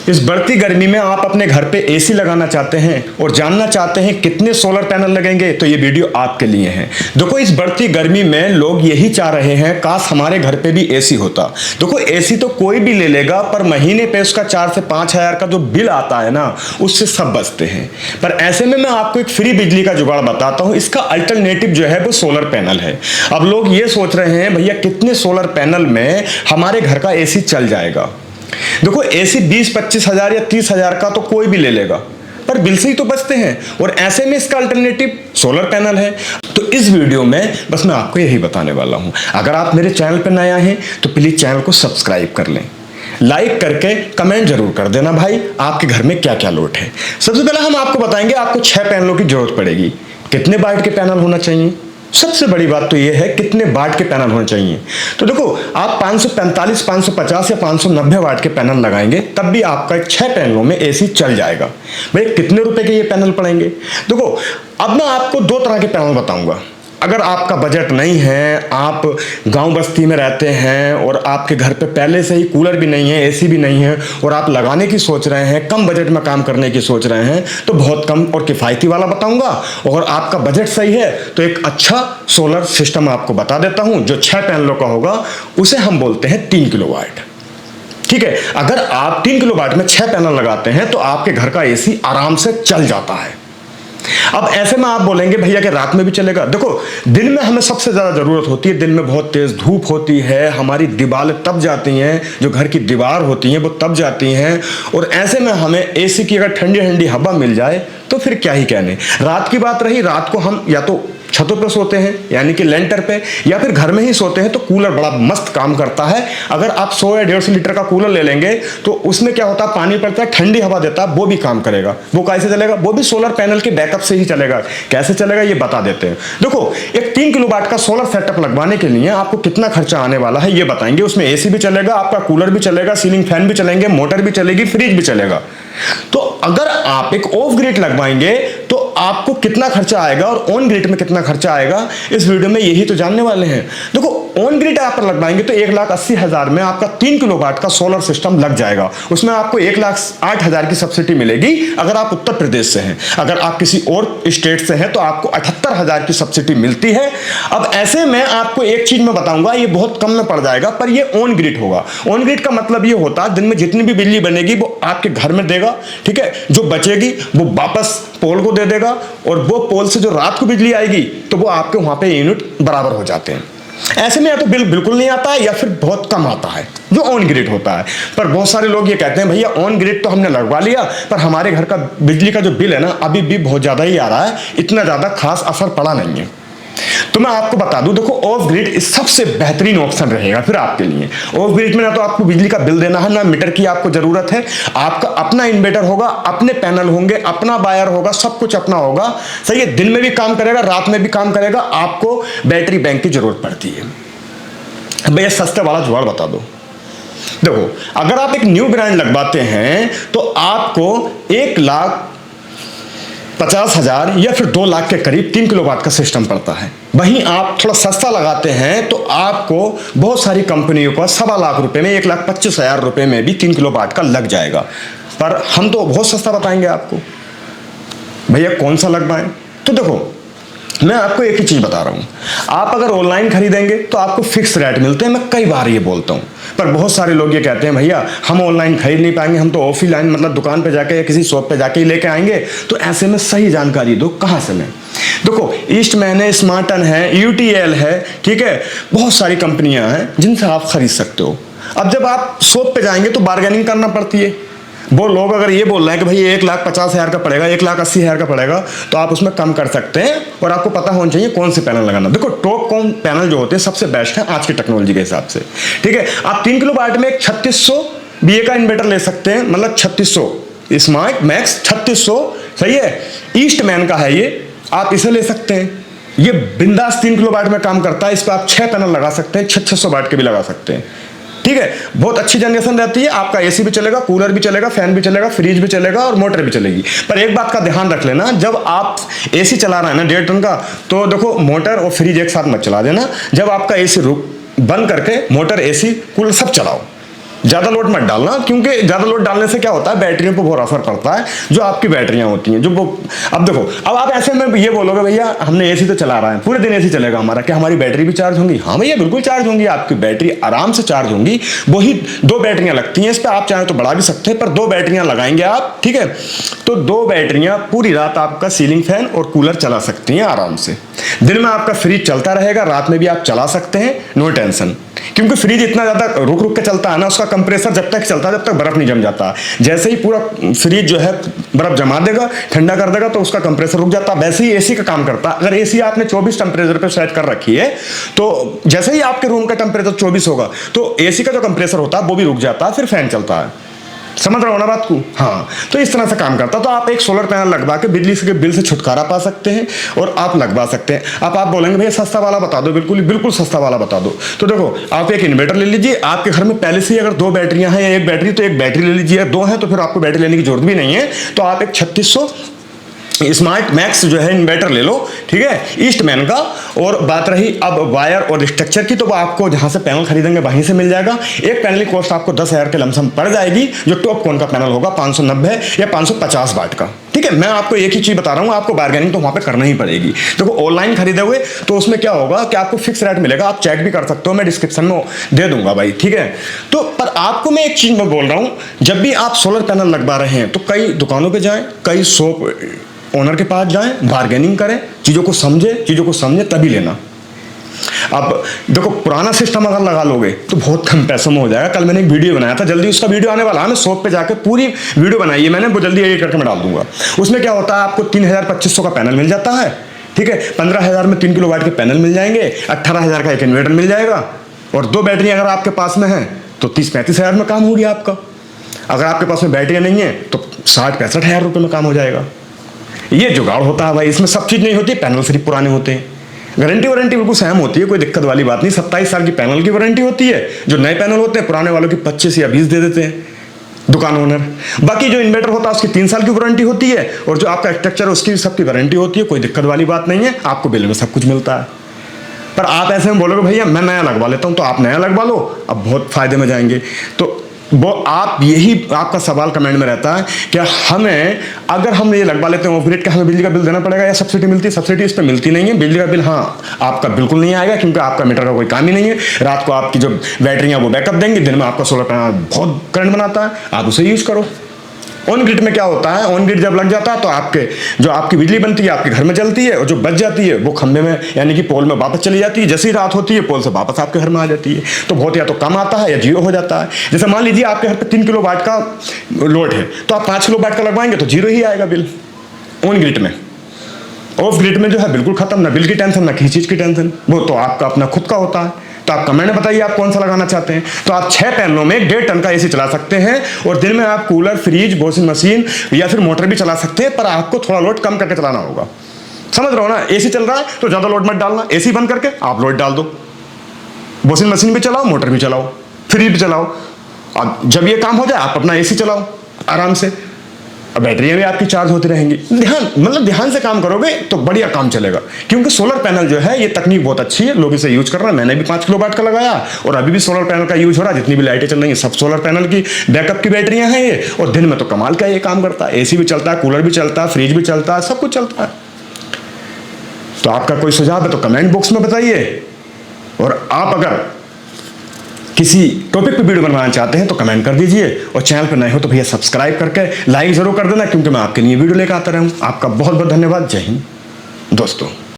इस बढ़ती गर्मी में आप अपने घर पे एसी लगाना चाहते हैं और जानना चाहते हैं कितने सोलर पैनल लगेंगे, तो ये वीडियो आपके लिए है। देखो, इस बढ़ती गर्मी में लोग यही चाह रहे हैं, काश हमारे घर पे भी एसी होता। देखो, एसी तो कोई भी ले लेगा, पर महीने पे उसका 4 से 5 हजार का जो बिल आता है ना, उससे सब बचते हैं। पर ऐसे में मैं आपको एक फ्री बिजली का जुगाड़ बताता हूं। इसका अल्टरनेटिव जो है वो सोलर पैनल है। अब लोग ये सोच रहे हैं, भैया कितने सोलर पैनल में हमारे घर का एसी चल जाएगा। देखो, एसी 20-25 हजार या 30 हजार का तो कोई भी ले लेगा, पर बिल से ही तो बचते हैं, और ऐसे में इसका अल्टरनेटिव सोलर पैनल है। तो इस वीडियो में बस मैं आपको यही बताने वाला हूं। अगर आप मेरे चैनल पर नया हैं तो प्लीज चैनल को सब्सक्राइब कर लें, लाइक करके कमेंट जरूर कर देना भाई आपके घर में क्या क्या लोड है। सबसे पहले हम आपको बताएंगे आपको 6 पैनलों की जरूरत पड़ेगी। कितने वाट के पैनल होना चाहिए? सबसे बड़ी बात तो यह है कितने वाट के पैनल होने चाहिए। तो देखो, आप 545, 550 या 590 वाट के पैनल लगाएंगे तब भी आपका 6 पैनलों में एसी चल जाएगा। भाई कितने रुपए के ये पैनल पड़ेंगे? देखो, अब मैं आपको 2 तरह के पैनल बताऊंगा। अगर आपका बजट नहीं है, आप गांव बस्ती में रहते हैं और आपके घर पे पहले से ही कूलर भी नहीं है, एसी भी नहीं है, और आप लगाने की सोच रहे हैं, कम बजट में काम करने की सोच रहे हैं, तो बहुत कम और किफ़ायती वाला बताऊंगा। और आपका बजट सही है तो एक अच्छा सोलर सिस्टम आपको बता देता हूं जो 6 पैनलों का होगा। उसे हम बोलते हैं 3 किलोवाट। ठीक है, अगर आप 3 किलोवाट में 6 पैनल लगाते हैं तो आपके घर का एसी आराम से चल जाता है। अब ऐसे में आप बोलेंगे भैया कि रात में भी चलेगा। देखो, दिन में हमें सबसे ज्यादा जरूरत होती है। दिन में बहुत तेज धूप होती है, हमारी दीवारें तप जाती हैं, जो घर की दीवार होती हैं वो तप जाती हैं, और ऐसे में हमें एसी की अगर ठंडी ठंडी हवा मिल जाए तो फिर क्या ही कहने। रात की बात रही, रात को हम या तो छतों पे सोते हैं यानी कि लेंटर पे, या फिर घर में ही सोते हैं, तो कूलर बड़ा मस्त काम करता है। अगर आप 100 या 150 लीटर का कूलर ले लेंगे तो उसमें क्या होता है, पानी पड़ता है, ठंडी हवा देता है, वो भी काम करेगा। वो कैसे चलेगा? वो भी सोलर पैनल के बैकअप से ही चलेगा। कैसे चलेगा ये बता देते हैं। देखो, एक 3 किलोवाट का सोलर सेटअप लगवाने के लिए आपको कितना खर्चा आने वाला है ये बताएंगे। उसमें एसी भी चलेगा, आपका कूलर भी चलेगा, सीलिंग फैन भी चलेंगे, मोटर भी चलेगी, फ्रिज भी चलेगा। तो अगर आप एक ऑफ ग्रिड लगवाएंगे तो आपको कितना खर्चा आएगा और ऑन ग्रिड में कितना खर्चा आएगा, इस वीडियो में यही तो जानने वाले हैं। देखो, ऑन ग्रिड आप लगवाएंगे तो 1,80,000 में आपका 3 किलोवाट का सोलर सिस्टम लग जाएगा। उसमें आपको 1,08,000 की सब्सिडी मिलेगी अगर आप उत्तर प्रदेश से हैं। अगर आप किसी और स्टेट से हैं तो आपको 78,000 की सब्सिडी मिलती है। अब ऐसे में आपको एक चीज मैं बताऊंगा, ये बहुत कम में पड़ जाएगा, पर ये ऑन ग्रिड होगा। ऑन ग्रिड का मतलब ये होता है दिन में जितनी भी बिजली बनेगी वो आपके घर में देगा, ठीक है। जो बचेगी वो वापस पोल को दे देगा, और वो पोल से जो रात को बिजली आएगी तो वो आपके वहां पे यूनिट बराबर हो जाते हैं। ऐसे में या तो बिल बिल्कुल नहीं आता है या फिर बहुत कम आता है जो ऑन ग्रिड होता है। पर बहुत सारे लोग ये कहते हैं भैया ऑन ग्रिड तो हमने लगवा लिया, पर हमारे घर का बिजली का जो बिल है ना अभी भी बहुत ज्यादा ही आ रहा है, इतना ज्यादा खास असर पड़ा नहीं है। तो मैं आपको बता दूं, देखो, ऑफ ग्रिड सबसे बेहतरीन ऑप्शन रहेगा फिर आपके लिए। ऑफ ग्रिड में ना तो आपको बिजली का बिल देना है, ना मीटर की आपको जरूरत है। आपका अपना इन्वर्टर होगा, अपने पैनल होंगे, अपना वायर होगा, सब कुछ अपना होगा। सही है, दिन में भी काम करेगा, रात में भी काम करेगा। आपको बैटरी बैंक की जरूरत पड़ती है। भैया सस्ते वाला जुगाड़ बता दो। देखो, अगर आप एक न्यू ब्रांड लगवाते हैं तो आपको 1,50,000 या फिर 2 लाख के करीब 3 किलोवाट का सिस्टम पड़ता है। वहीं आप थोड़ा सस्ता लगाते हैं तो आपको बहुत सारी कंपनियों का 1.25 लाख रुपए में, 1,25,000 रुपए में भी 3 किलोवाट का लग जाएगा। पर हम तो बहुत सस्ता बताएंगे आपको। भैया कौन सा लगवाएं? तो देखो, मैं आपको एक ही चीज बता रहा हूं, आप अगर ऑनलाइन खरीदेंगे तो आपको फिक्स रेट मिलते हैं। मैं कई बार ये बोलता हूं, पर बहुत सारे लोग ये कहते हैं भैया हम ऑनलाइन खरीद नहीं पाएंगे, हम तो ऑफलाइन मतलब दुकान पे जाके या किसी शॉप पे जाके ही लेके आएंगे। तो ऐसे में सही जानकारी दो, कहां से लें। देखो, ईस्टमैन है, स्मार्टन है, यूटीएल है, ठीक है, बहुत सारी कंपनियां हैं जिनसे आप खरीद सकते हो। अब जब आप शॉप पे जाएंगे तो बार्गेनिंग करना पड़ती है। वो लोग अगर ये बोल रहे हैं कि भाई 1,50,000 का पड़ेगा, 1,80,000 का पड़ेगा, तो आप उसमें कम कर सकते हैं। और आपको पता होना चाहिए कौन से पैनल लगाना। देखो, टॉप कौन पैनल जो होते हैं सबसे बेस्ट है आज की टेक्नोलॉजी के हिसाब से, ठीक है। आप 3 किलोवाट में एक 3600 बीए का इन्वर्टर ले सकते हैं, मतलब 3600 स्मार्ट मैक्स 3600, सही है, ईस्टमैन का है ये, आप इसे ले सकते हैं। ये बिंदास 3 किलोवाट में काम करता है। इस पर आप 6 पैनल लगा सकते हैं, 600 वाट के भी लगा सकते हैं, ठीक है। बहुत अच्छी जनरेशन रहती है, आपका एसी भी चलेगा, कूलर भी चलेगा, फैन भी चलेगा, फ्रिज भी चलेगा और मोटर भी चलेगी। पर एक बात का ध्यान रख लेना, जब आप एसी चला रहे हैं ना 1.5 टन का, तो देखो मोटर और फ्रिज एक साथ मत चला देना। जब आपका एसी बंद करके मोटर, एसी, कूलर सब चलाओ, ज्यादा लोड मत डालना, क्योंकि ज्यादा लोड डालने से क्या होता है, बैटरियों पर बहुत असर पड़ता है। जो आपकी बैटरियां होती हैं, जो वो, अब देखो, अब आप ऐसे में ये बोलोगे भैया हमने एसी तो चला रहा है, पूरे दिन एसी चलेगा हमारा, क्या हमारी बैटरी भी चार्ज होंगी? हाँ भैया बिल्कुल चार्ज होंगी, आपकी बैटरी आराम से चार्ज होंगी। वही 2 बैटरियां लगती हैं इस पर, आप चाहें तो बढ़ा भी सकते हैं, पर 2 बैटरियां लगाएंगे आप, ठीक है? तो 2 बैटरियां पूरी रात आपका सीलिंग फैन और कूलर चला सकती हैं आराम से। दिन में आपका फ्रिज चलता रहेगा, रात में भी आप चला सकते हैं, नो टेंशन। क्योंकि फ्रिज इतना ज्यादा रुक रुक के चलता है ना, उसका कंप्रेसर जब तक चलता है जब तक बर्फ नहीं जम जाता। जैसे ही पूरा फ्रिज जो है बर्फ जमा देगा, ठंडा कर देगा, तो उसका कंप्रेसर रुक जाता है। वैसे ही एसी का काम करता है। अगर एसी आपने 24 टेम्परेचर पे सेट कर रखी है, तो जैसे ही आपके रूम का टेम्परेचर 24 होगा, तो एसी का जो कंप्रेसर होता है वो भी रुक जाता है, फिर फैन चलता है। समझ रहे हो ना बात को? हाँ, तो इस तरह से काम करता है। तो आप एक सोलर पैनल लगवा के बिजली के बिल से छुटकारा पा सकते हैं, और आप लगवा सकते हैं। अब आप बोलेंगे भैया सस्ता वाला बता दो, बिल्कुल बिल्कुल सस्ता वाला बता दो। तो देखो, आप एक इन्वर्टर ले लीजिए। आपके घर में पहले से ही अगर 2 बैटरियां हैं या 1 बैटरी, तो 1 बैटरी ले लीजिए। 2 है तो फिर आपको बैटरी लेने की जरूरत भी नहीं है। तो आप एक 3600 स्मार्ट मैक्स जो है इन्वर्टर ले लो, ठीक है, ईस्टमैन का। और बात रही अब वायर और स्ट्रक्चर की, तो वो आपको जहां से पैनल खरीदेंगे वहीं से मिल जाएगा। एक पैनल की कॉस्ट आपको 10,000 के लमसम पड़ जाएगी, जो टॉप कौन का पैनल होगा 590 या 550 वाट का, ठीक है। मैं आपको एक ही चीज बता रहा हूं, आपको बार्गेनिंग तो वहां पे करना ही पड़ेगी। देखो, ऑनलाइन खरीदे हुए तो उसमें क्या होगा कि आपको फिक्स रेट मिलेगा, आप चेक भी कर सकते हो, मैं डिस्क्रिप्शन में दे दूंगा भाई, ठीक है। तो पर आपको मैं एक चीज मैं बोल रहा हूं, जब भी आप सोलर पैनल लगवा रहे हैं तो कई दुकानों पर जाएं, कई शॉप ओनर के पास जाएं, बार्गेनिंग करें, चीजों को समझे तभी लेना। अब देखो, पुराना सिस्टम अगर लगा लोगे तो बहुत कम पैसों में हो जाएगा। कल मैंने एक वीडियो बनाया था, जल्दी उसका वीडियो आने वाला है। मैं शॉप पे जाकर पूरी वीडियो बनाई है मैंने, वो जल्दी एडिट करके मैं डाल दूंगा। उसमें क्या होता है, आपको 3,000-2,500 का पैनल मिल जाता है, ठीक है। 15,000 में 3 किलोवाट के पैनल मिल जाएंगे, 18,000 का एक इन्वर्टर मिल जाएगा, और 2 बैटरी अगर आपके पास में है तो 30-35 हजार में काम हो गया आपका। अगर आपके पास में बैटरियां नहीं है तो 60-65 हजार रुपये में काम हो जाएगा। ये जुगाड़ होता है भाई, इसमें सब चीज नहीं होती। पैनल सिर्फ पुराने होते हैं, गारंटी वारंटी बिल्कुल सेम होती है, कोई दिक्कत वाली बात नहीं। 27 साल की पैनल की वारंटी होती है। जो नए पैनल होते हैं, पुराने वालों की 25 या 20 दे देते हैं दुकान ओनर। बाकी जो इन्वर्टर होता है उसकी 3 साल की वारंटी होती है, और जो आपका स्ट्रक्चर है उसकी सबकी वारंटी होती है। कोई दिक्कत वाली बात नहीं है, आपको बिल में सब कुछ मिलता है। पर आप ऐसे में बोलोगे भैया मैं नया लगवा लेता हूं, तो आप नया लगवा लो, अब बहुत फायदे में जाएंगे। तो वो आप, यही आपका सवाल कमेंट में रहता है कि हमें, अगर हम ये लगवा लेते हैं ऑफ ग्रिड, का हमें बिजली का बिल देना पड़ेगा या सब्सिडी मिलती है? सब्सिडी इस पर मिलती नहीं है। बिजली का बिल हाँ आपका बिल्कुल नहीं आएगा, क्योंकि आपका मीटर का कोई काम ही नहीं है। रात को आपकी जो बैटरियां वो बैकअप देंगी, दिन में आपका सोलर पैनल बहुत करंट बनाता है, आप उसे यूज करो। ऑन ग्रिड में क्या होता है, ऑन ग्रिड जब लग जाता है तो आपके जो आपकी बिजली बनती है आपके घर में जलती है, और जो बच जाती है वो खंभे में यानी कि पोल में वापस चली जाती है। जैसे ही रात होती है पोल से वापस आपके घर में आ जाती है। तो बहुत या तो कम आता है या जीरो हो जाता है। जैसे मान लीजिए आपके घर पे 3 किलो वाट का लोड है, तो आप 5 किलो वाट का लगवाएंगे तो जीरो ही आएगा बिल ऑन ग्रिड में। ऑफ ग्रिड में जो है बिल्कुल खत्म, ना बिल की टेंशन ना किसी चीज की टेंशन, वो तो आपका अपना खुद का होता है। तो आप कमेंट में बताइए आप कौन सा लगाना चाहते हैं। तो आप 6 पैनलों में 1.5 टन का एसी चला सकते हैं, और दिन में आप कूलर, फ्रिज, वॉशिंग मशीन या फिर मोटर भी चला सकते हैं, पर आपको थोड़ा लोड कम करके चलाना होगा। समझ रहे हो ना? एसी चल रहा है तो ज्यादा लोड मत डालना, एसी बंद करके आप लोड डाल दो। वॉशिंग मशीन भी चलाओ, मोटर भी चलाओ, फ्रिज भी चलाओ। अब जब ये काम हो जाए आप अपना एसी चलाओ आराम से, बैटरियां भी आपकी चार्ज होती रहेंगी। ध्यान से काम करोगे तो बढ़िया काम चलेगा। क्योंकि सोलर पैनल जो है ये तकनीक बहुत अच्छी है, लोग इसे यूज कर रहे हैं। मैंने भी 5 किलो वाट का लगाया, और अभी भी सोलर पैनल का यूज हो रहा है। जितनी भी लाइटें चल रही हैं सब सोलर पैनल की बैकअप की बैटरियां हैं ये, और दिन में तो कमाल का ये काम करता है। एसी भी चलता है, कूलर भी चलता है, फ्रिज भी चलता है, सब कुछ चलता है। तो आपका कोई सुझाव है तो कमेंट बॉक्स में बताइए, और आप अगर किसी टॉपिक पे वीडियो बनवाना चाहते हैं तो कमेंट कर दीजिए, और चैनल पर नए हो तो भैया सब्सक्राइब करके लाइक जरूर कर देना, क्योंकि मैं आपके लिए वीडियो लेकर आता रहूं। आपका बहुत बहुत धन्यवाद। जय हिंद दोस्तों।